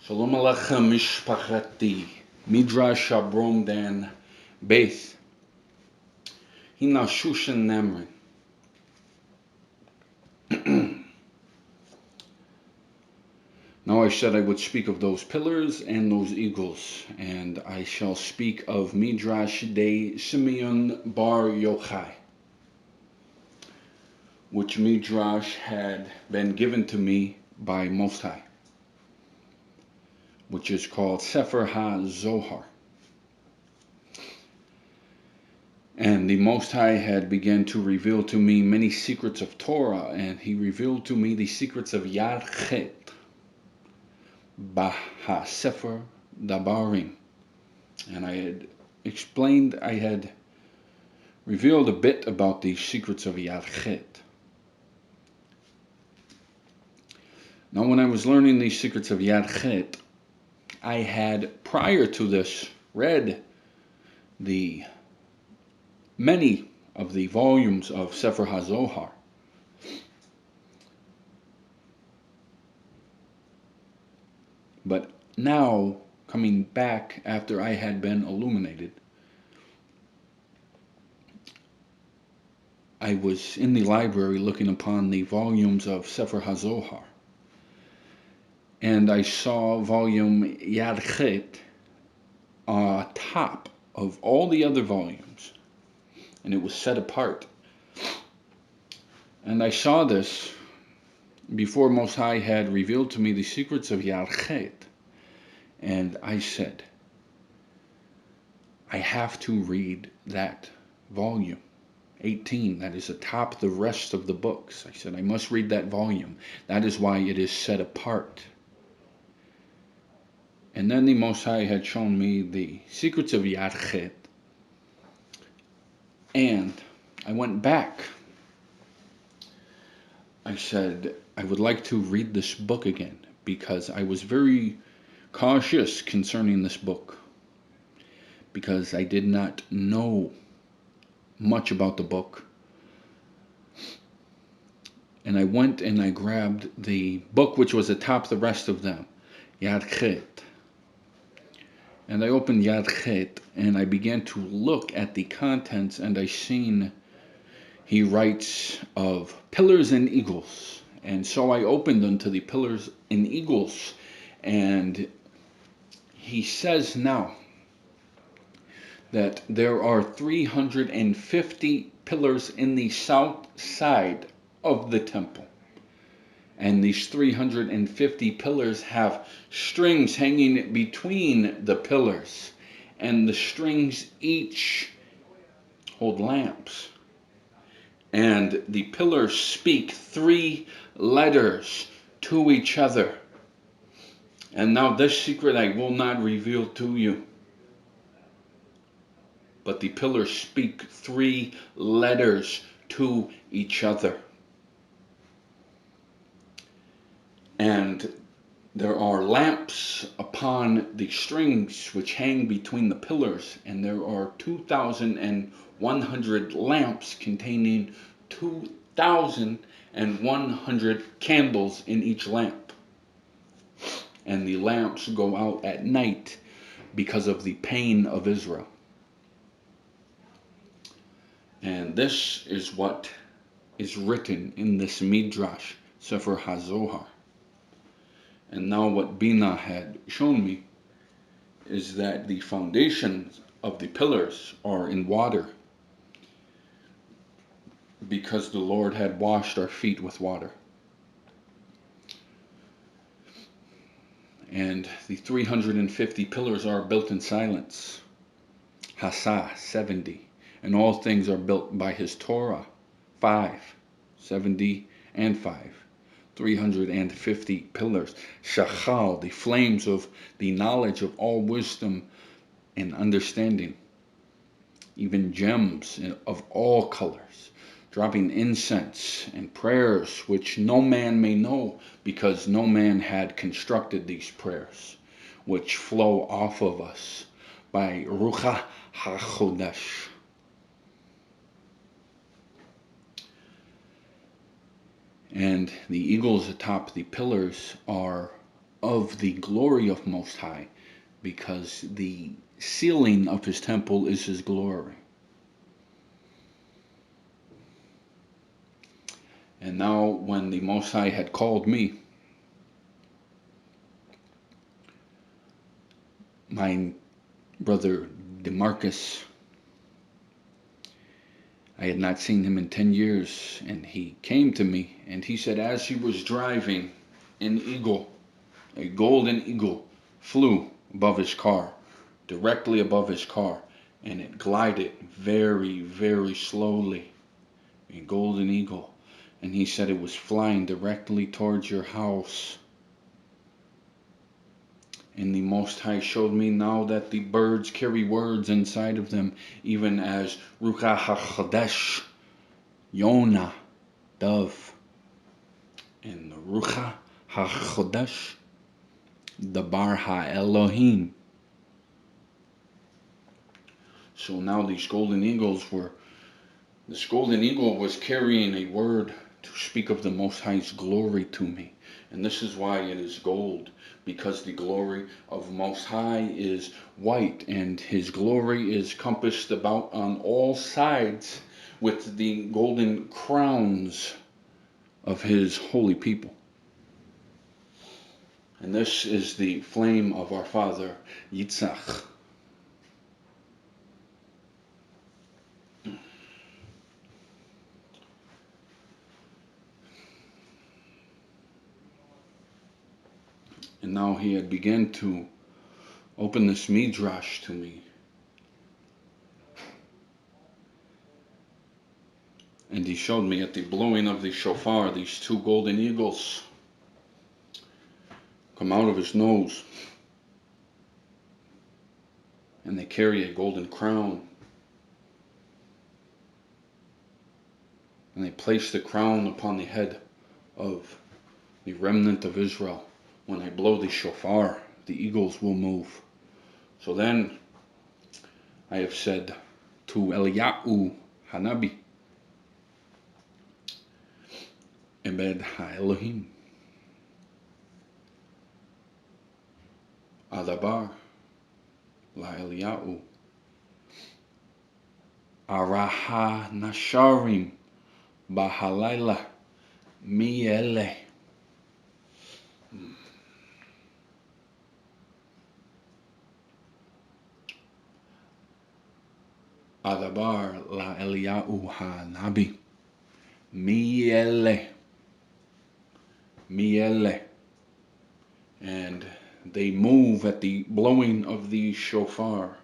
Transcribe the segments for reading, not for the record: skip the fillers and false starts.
Shalom Aleichem Mishpachati, Midrash of Abrom Dan, Beith, Hina Shushan Namrin. Now I said I would speak of those pillars and those eagles, and I shall speak of Midrash de Simeon Bar Yochai, which Midrash had been given to me by Most High, which is called Sefer HaZohar. And the Most High had begun to reveal to me many secrets of Torah, and he revealed to me the secrets of Yad Chet, Baha Sefer Dabarim. And I had revealed a bit about the secrets of Yad Chet. Now when I was learning these secrets of Yad Chet, I had prior to this read many of the volumes of Sefer HaZohar. But now, coming back after I had been illuminated, I was in the library looking upon the volumes of Sefer HaZohar, and I saw volume Yad Chet on top of all the other volumes, and it was set apart. And I saw this before Most High had revealed to me the secrets of Yad Chet, and I said, I have to read that volume 18 that is atop the rest of the books. I said, I must read that volume. That is why it is set apart. And then the Most High had shown me the secrets of Yad Chet, and I went back. I said, I would like to read this book again, because I was very cautious concerning this book, because I did not know much about the book. And I went and I grabbed the book which was atop the rest of them, Yad Chet. And I opened Yad Chet and I began to look at the contents, and I seen he writes of pillars and eagles. And so I opened unto the pillars and eagles, and he says now that there are 350 pillars in the south side of the temple. And these 350 pillars have strings hanging between the pillars, and the strings each hold lamps. And the pillars speak 3 letters to each other. And now this secret I will not reveal to you, but the pillars speak 3 letters to each other. And there are lamps upon the strings which hang between the pillars, and there are 2,100 lamps containing 2,100 candles in each lamp. And the lamps go out at night because of the pain of Israel. And this is what is written in this Midrash, Sefer HaZohar. And now what Bina had shown me is that the foundations of the pillars are in water, because the Lord had washed our feet with water. And the 350 pillars are built in silence. Hasa, 70. And all things are built by his Torah, 5, 70 and 5. 350 pillars. Shachal, the flames of the knowledge of all wisdom and understanding. Even gems of all colors, dropping incense and prayers which no man may know, because no man had constructed these prayers, which flow off of us by Ruach HaChodesh. And the eagles atop the pillars are of the glory of Most High, because the ceiling of his temple is his glory. And now when the Most High had called me, my brother DeMarcus, I had not seen him in 10 years, and he came to me and he said, as he was driving, an eagle, a golden eagle, flew above his car, directly above his car, and it glided very, very slowly, a golden eagle. And he said it was flying directly towards your house. And the Most High showed me now that the birds carry words inside of them, even as Ruach HaChodesh, Yonah, dove, and Ruach HaChodesh, Dabar HaElohim. So now this golden eagle was carrying a word to speak of the Most High's glory to me. And this is why it is gold, because the glory of Most High is white, and his glory is compassed about on all sides with the golden crowns of his holy people. And this is the flame of our father Yitzhak. And now he had begun to open this Midrash to me. And he showed me at the blowing of the shofar, these two golden eagles come out of his nose. And they carry a golden crown. And they place the crown upon the head of the remnant of Israel. When I blow the shofar, the eagles will move. So then I have said to Eliyahu Hanabi, Ebed HaElohim, Adabar La Eliyahu, Araha Nasharim Bahalayla Miele. Adabar La Eliyahu Hanabi, Miele. Miele. And they move at the blowing of the shofar.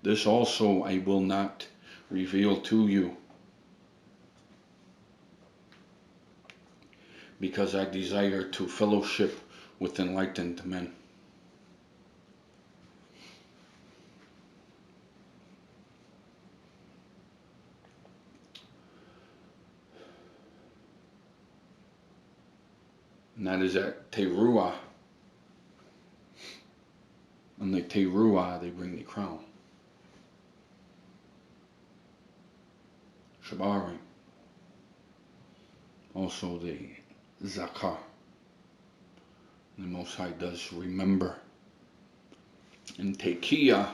This also I will not reveal to you, because I desire to fellowship with enlightened men. And that is at Teruah. On the Teruah, they bring the crown. Shabari. Also the Zakah. The Most High does remember. And Tekiah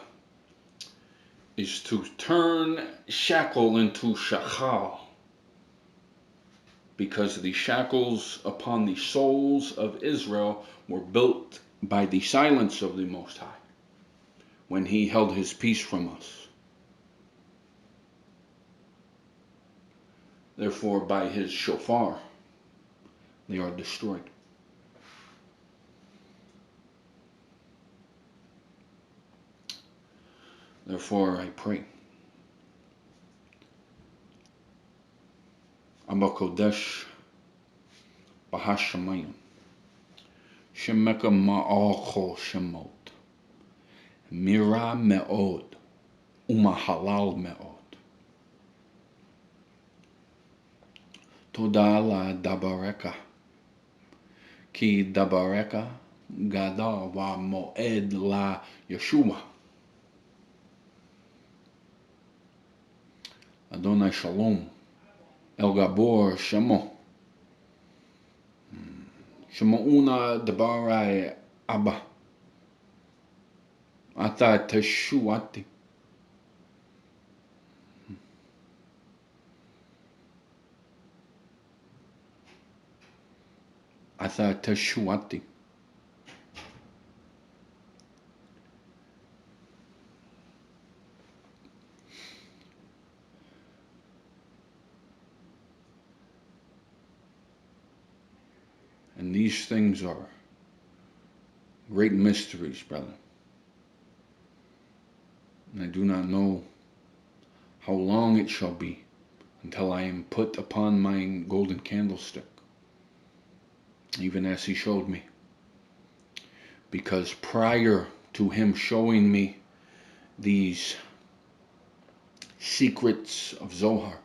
is to turn shackle into shachal, because the shackles upon the souls of Israel were built by the silence of the Most High when he held his peace from us. Therefore, by his shofar, they are destroyed. Therefore, I pray, Abba Kodesh Bahashamayim, Shemeka Ma'acho Shemot, Mira Me'od, Umahalal Me'od. Toda la Dabareka, Ki Dabareka Gada wa Moed la Yeshua. Adonai Shalom, El Gabor Shemo. Shema'una Dabarai Abba. Ata Teshuati. Ata Teshuati. And these things are great mysteries, brother. And I do not know how long it shall be until I am put upon my golden candlestick, even as he showed me. Because prior to him showing me these secrets of Zohar,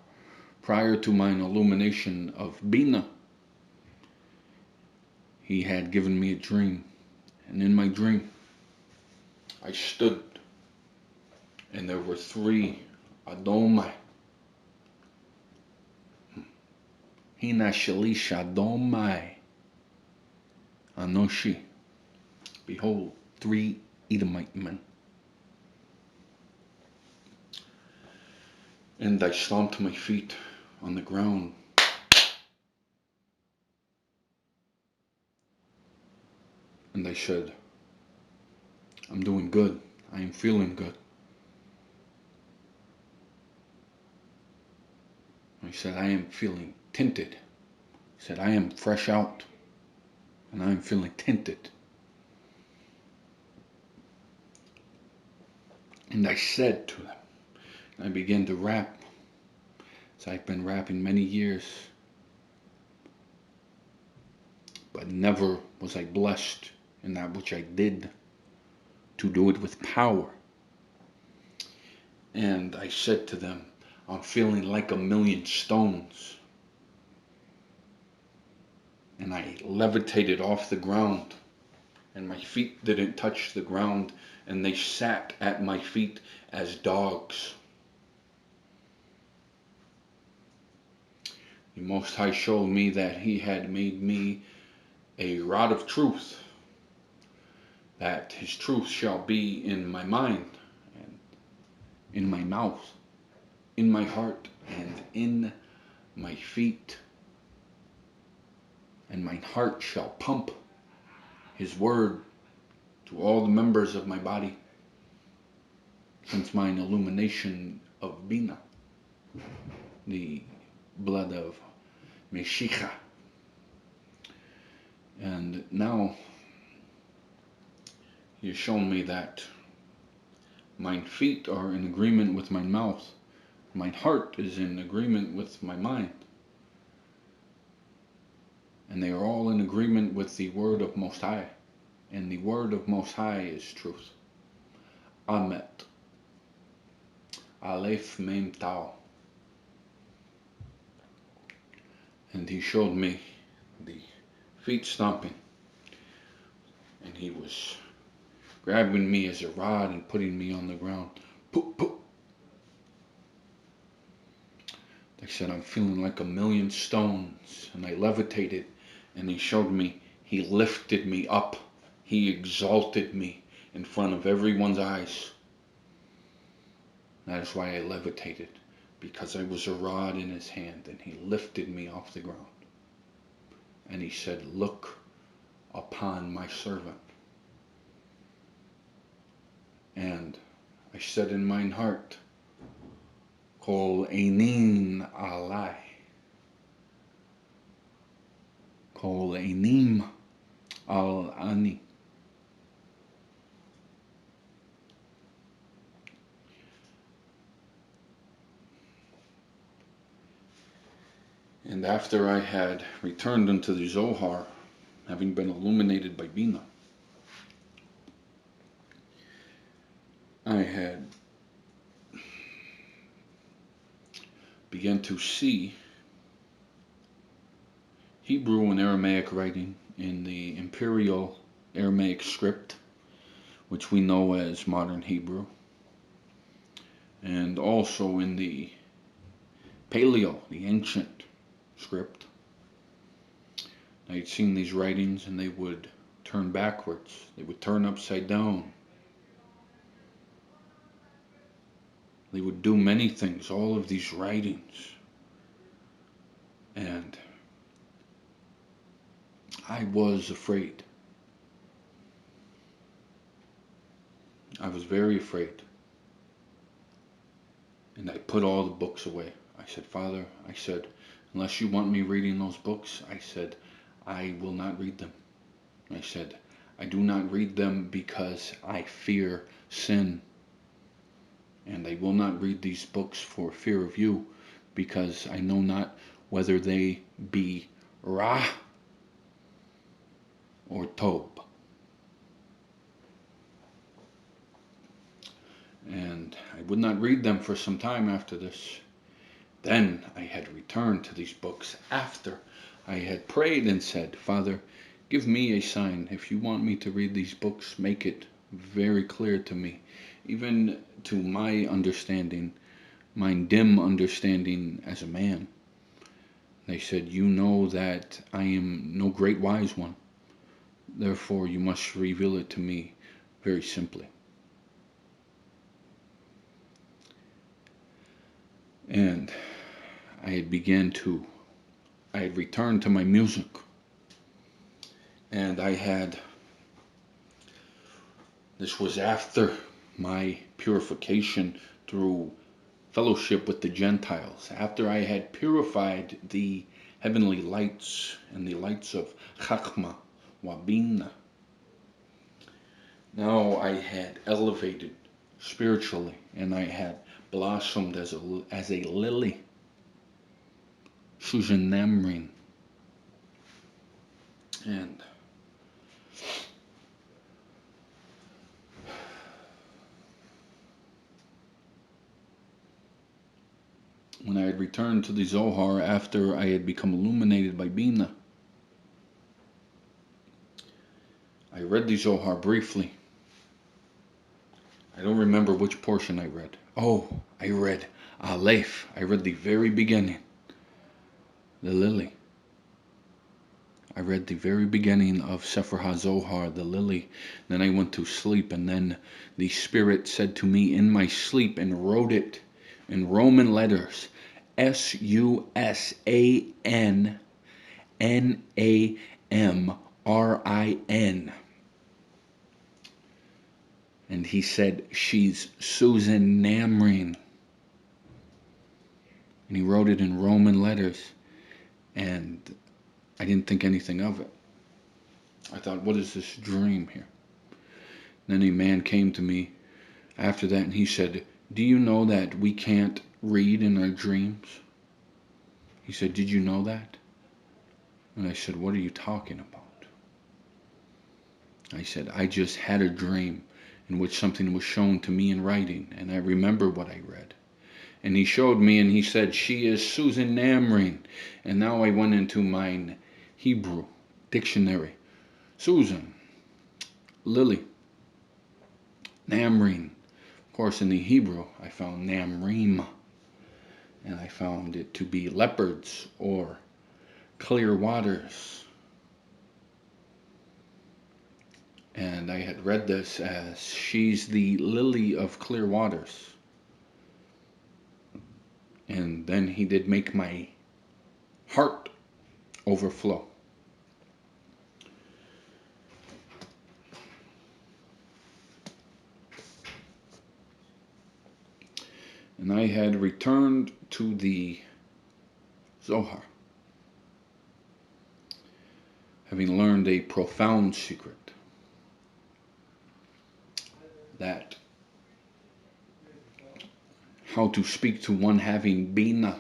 prior to mine illumination of Bina, he had given me a dream. And in my dream, I stood, and there were 3 Adomai. Hina Shalish Adomai Anoshi. Behold, 3 Edomite men. And I stomped my feet on the ground. And I said, I'm doing good. I am feeling good. I said, I am feeling tinted. I said, I am fresh out. And I am feeling tinted. And I said to them, I began to rap. So I've been rapping many years. But never was I blessed in that which I did to do it with power. And I said to them, I'm feeling like 1,000,000 stones. And I levitated off the ground. And my feet didn't touch the ground. And they sat at my feet as dogs. The Most High showed me that he had made me a rod of truth, that his truth shall be in my mind, and in my mouth, in my heart, and in my feet. And mine heart shall pump his word to all the members of my body, since mine illumination of Bina, the blood of Meshicha. And now he has shown me that mine feet are in agreement with my mouth. Mine heart is in agreement with my mind. And they are all in agreement with the word of Most High. And the word of Most High is truth. Amet. Aleph Mem Tau. And he showed me the feet stomping. And he was grabbing me as a rod and putting me on the ground. Poop, poop. They said, I'm feeling like 1,000,000 stones. And I levitated. And he showed me, he lifted me up. He exalted me in front of everyone's eyes. That is why I levitated. Because I was a rod in his hand. And he lifted me off the ground. And he said, look upon my servant. And I said in mine heart, Kol Einim Alai. Kol Einim Al Ani. And after I had returned unto the Zohar, having been illuminated by Bina, I had began to see Hebrew and Aramaic writing in the Imperial Aramaic script, which we know as modern Hebrew, and also in the Paleo, the ancient script, I'd seen these writings and they would turn backwards. They would turn upside down. They would do many things, all of these writings. And I was afraid. I was very afraid. And I put all the books away. I said, Father, I said, unless you want me reading those books, I said, I will not read them. I said, I do not read them because I fear sin. And I will not read these books for fear of you, because I know not whether they be Ra or Tob. And I would not read them for some time after this. Then I had returned to these books after I had prayed and said, Father, give me a sign. If you want me to read these books, make it very clear to me. Even to my understanding, my dim understanding as a man. They said, you know that I am no great wise one. Therefore, you must reveal it to me very simply. And I had returned to my music. And this was after my purification through fellowship with the Gentiles. After I had purified the heavenly lights and the lights of Chachma, Wabina. Now I had elevated spiritually, and I had blossomed as a lily, Susan Namrin. And when I had returned to the Zohar after I had become illuminated by Bina, I read the Zohar briefly. I don't remember which portion I read. Oh, I read Aleph. I read the very beginning. The lily. I read the very beginning of Sefer HaZohar, the lily. Then I went to sleep, and then the Spirit said to me in my sleep and wrote it in Roman letters, SUSANNAMRIN. And he said, she's Susan Namrin. And he wrote it in Roman letters. And I didn't think anything of it. I thought, what is this dream here? Then a man came to me after that and he said, do you know that we can't read in our dreams? He said, did you know that? And I said, what are you talking about? I said, I just had a dream in which something was shown to me in writing, and I remember what I read. And he showed me, and he said, she is Susan Namrin. And now I went into my Hebrew dictionary. Susan, lily, Namrin. Of course, in the Hebrew, I found Namrim. And I found it to be leopards or clear waters. And I had read this as she's the lily of clear waters. And then he did make my heart overflow. And I had returned to the Zohar, having learned a profound secret. That how to speak to one having Bina.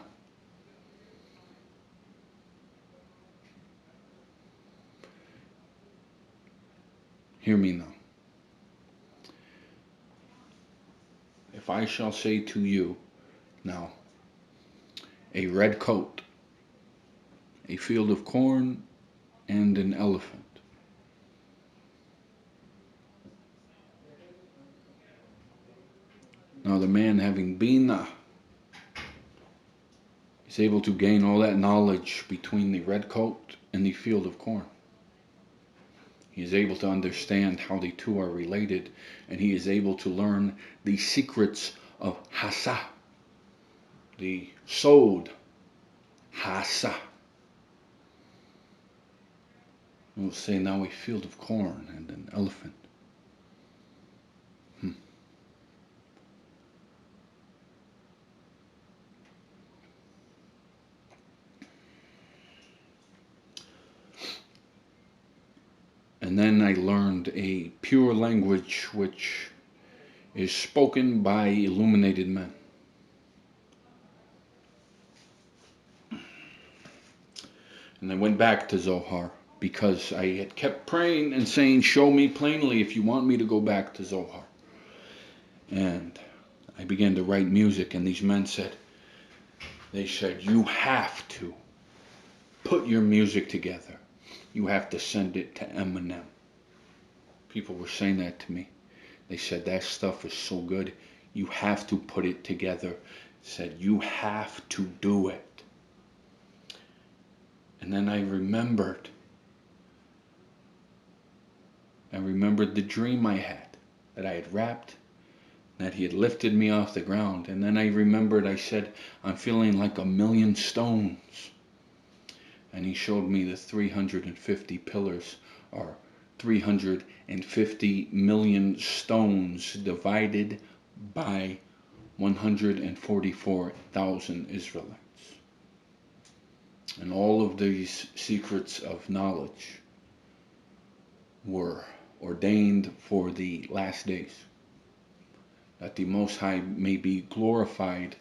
Hear me now. If I shall say to you now, a red coat, a field of corn, and an elephant. Now the man having Bina is He's able to gain all that knowledge between the red coat and the field of corn. He is able to understand how the two are related, and he is able to learn the secrets of Hasa, the sod, Hasa. We'll say now a field of corn and an elephant. And then I learned a pure language which is spoken by illuminated men. And I went back to Zohar because I had kept praying and saying, show me plainly if you want me to go back to Zohar. And I began to write music, and these men said, you have to put your music together. You have to send it to Eminem. People were saying that to me. They said, that stuff is so good. You have to put it together. Said, you have to do it. And then I remembered the dream I had, that I had rapped, that he had lifted me off the ground. And then I remembered, I said, I'm feeling like 1,000,000 stones. And he showed me the 350 pillars are 350 million stones divided by 144,000 Israelites. And all of these secrets of knowledge were ordained for the last days, that the Most High may be glorified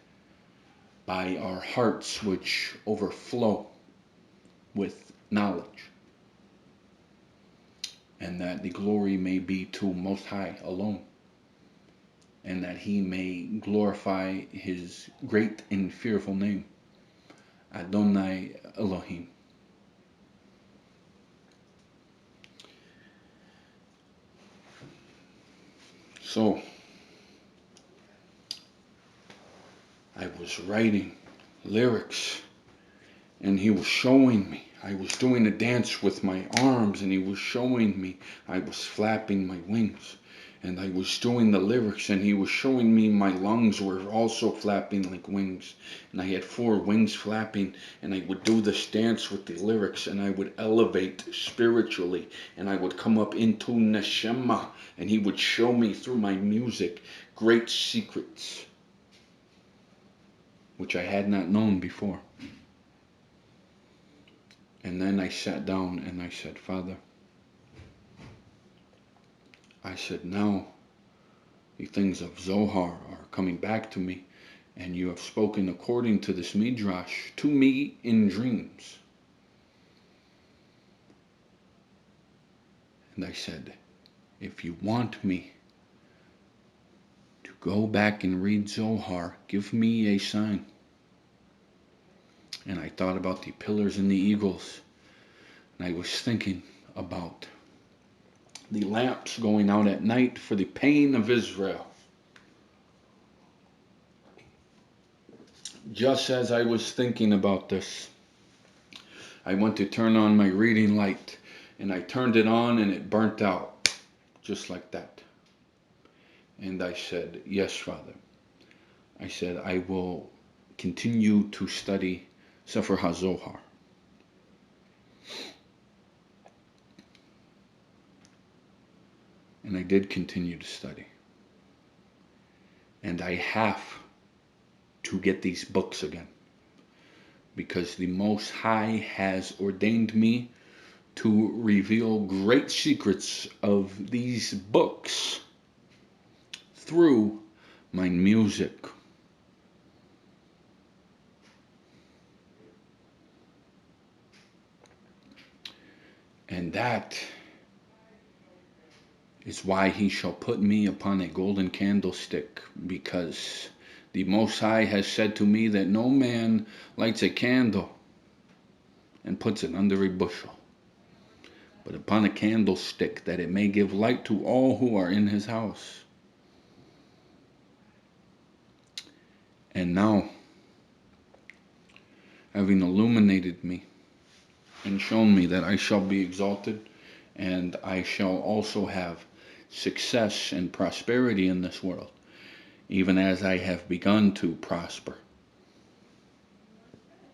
by our hearts which overflow with knowledge, and that the glory may be to Most High alone, and that he may glorify his great and fearful name, Adonai Elohim. So I was writing lyrics, and he was showing me. I was doing a dance with my arms, and he was showing me. I was flapping my wings, and I was doing the lyrics, and he was showing me my lungs were also flapping like wings. And I had 4 wings flapping, and I would do this dance with the lyrics, and I would elevate spiritually, and I would come up into Neshama, and he would show me through my music great secrets, which I had not known before. And then I sat down and I said, Father, I said, now the things of Zohar are coming back to me, and you have spoken according to this Midrash to me in dreams. And I said, if you want me to go back and read Zohar, give me a sign. And I thought about the pillars and the eagles, and I was thinking about the lamps going out at night for the pain of Israel. Just as I was thinking about this, I went to turn on my reading light, and I turned it on and it burnt out, just like that. And I said, yes, Father. I said, I will continue to study Sefer HaZohar. And I did continue to study. And I have to get these books again, because the Most High has ordained me to reveal great secrets of these books through my music. And that is why he shall put me upon a golden candlestick, because the Most High has said to me that no man lights a candle and puts it under a bushel, but upon a candlestick, that it may give light to all who are in his house. And now, having illuminated me and shown me that I shall be exalted, and I shall also have success and prosperity in this world, even as I have begun to prosper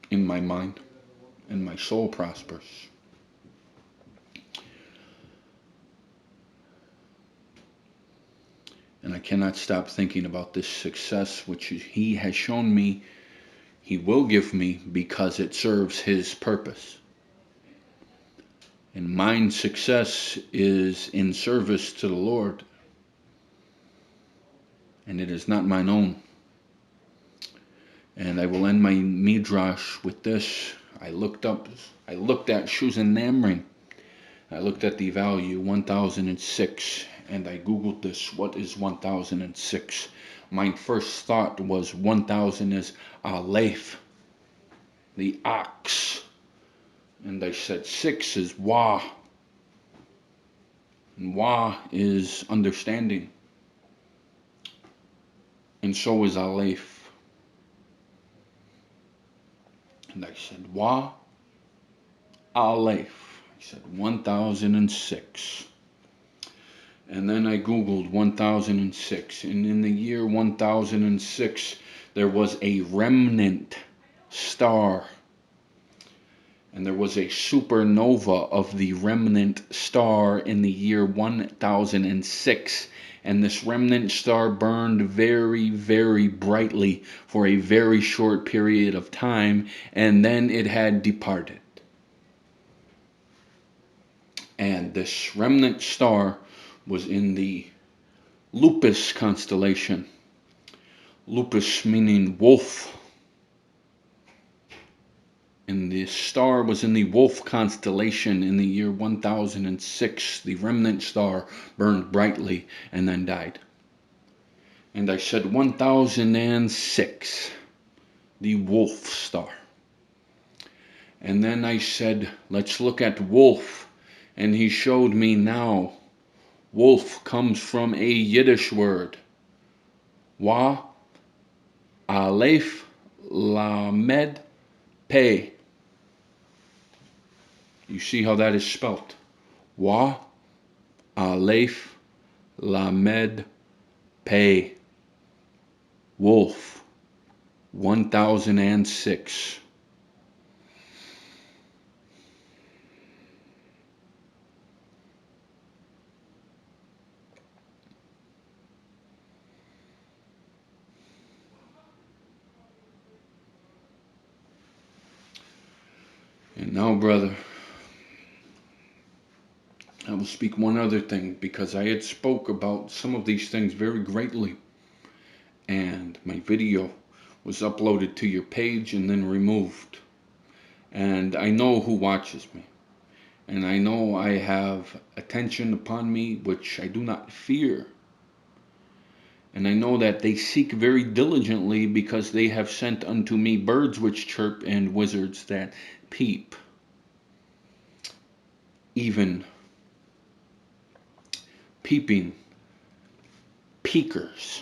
in my mind, and my soul prospers. And I cannot stop thinking about this success which He has shown me He will give me, because it serves His purpose. And mine success is in service to the Lord, and it is not mine own. And I will end my Midrash with this. I looked at Shuzen Namring. I looked at the value 1006, and I googled this. What is 1006? My first thought was 1000 is Aleph, the ox. And I said 6 is Wa. And Wa is understanding. And so is Aleph. And I said Wa, Aleph. I said 1006. And then I googled 1006. And in the year 1006, there was a remnant star. And there was a supernova of the remnant star in the year 1006. And this remnant star burned very, very brightly for a very short period of time. And then it had departed. And this remnant star was in the Lupus constellation. Lupus meaning wolf. And the star was in the Wolf constellation in the year 1006. The remnant star burned brightly and then died. And I said 1006, the Wolf star. And then I said, let's look at Wolf. And he showed me now, wolf comes from a Yiddish word. Wa, Aleph, Lamed, Pei. You see how that is spelt? Wa, Aleph, Lamed, Pei. Wolf, 1006. And now, brother, I will speak one other thing, because I had spoke about some of these things very greatly, and my video was uploaded to your page and then removed. And I know who watches me, and I know I have attention upon me which I do not fear. And I know that they seek very diligently, because they have sent unto me birds which chirp and wizards that peep. Even peeping peekers,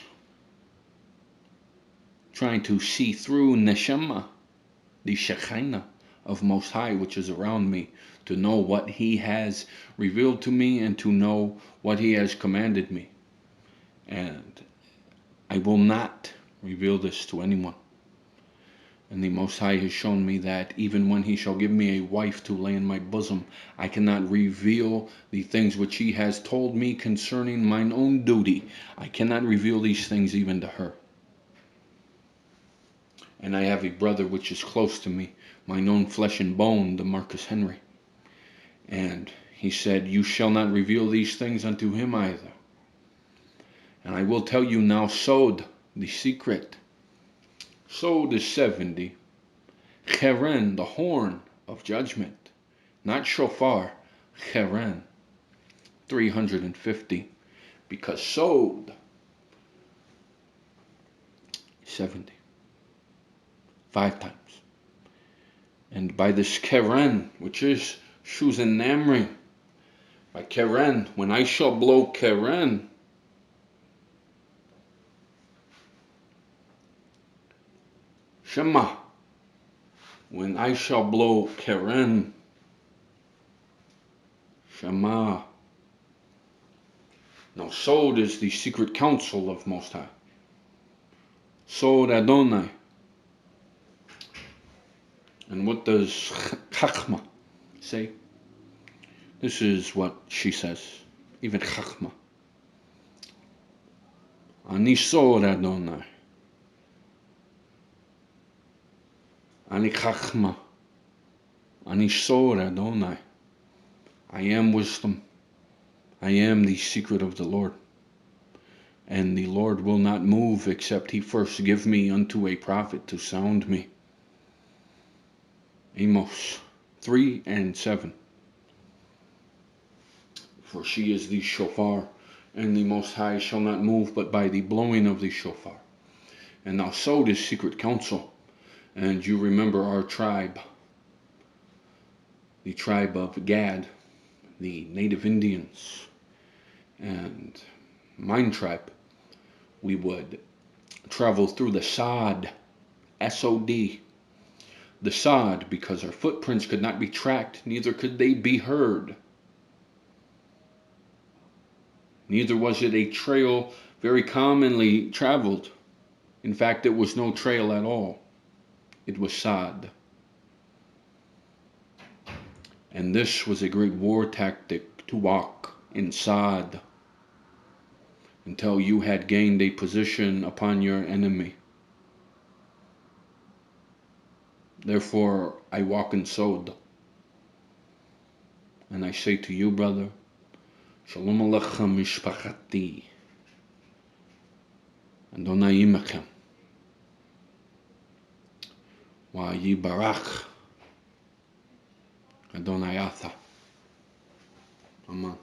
trying to see through Neshama, the Shekinah of Most High, which is around me, to know what He has revealed to me and to know what He has commanded me. And I will not reveal this to anyone. And the Most High has shown me that even when He shall give me a wife to lay in my bosom, I cannot reveal the things which He has told me concerning mine own duty. I cannot reveal these things even to her. And I have a brother which is close to me, mine own flesh and bone, the Marcus Henry. And he said, you shall not reveal these things unto him either. And I will tell you now, Sod, the secret. Sod is 70. Cheren, the horn of judgment. Not shofar, cheren, 350. Because Sod, 70. 5 times. And by this Keren, which is Shuzen Namri, by Keren, when I shall blow Keren, Shema, When I shall blow Keren, Shema. Now Sod is the secret counsel of Most High. Sod Adonai. And what does Chachma say? This is what she says. Even Chachma. Ani Sod Adonai. Ani Chachma. Ani Sod Adonai. I am wisdom. I am the secret of the Lord. And the Lord will not move except he first give me unto a prophet to sound me. Amos 3:7. For she is the shofar, and the Most High shall not move but by the blowing of the shofar. And now Sod is secret counsel. And you remember our tribe, the tribe of Gad, the native Indians, and mine tribe. We would travel through the sod, S-O-D, the sod, because our footprints could not be tracked, neither could they be heard. Neither was it a trail very commonly traveled. In fact, it was no trail at all. It was sod. And this was a great war tactic, to walk in sod until you had gained a position upon your enemy. Therefore, I walk in Sod. And I say to you, brother, Shalom Aleichem Mishpachati. Adonai Imechem. Wa Yibarach. Adonai Atha. Amen.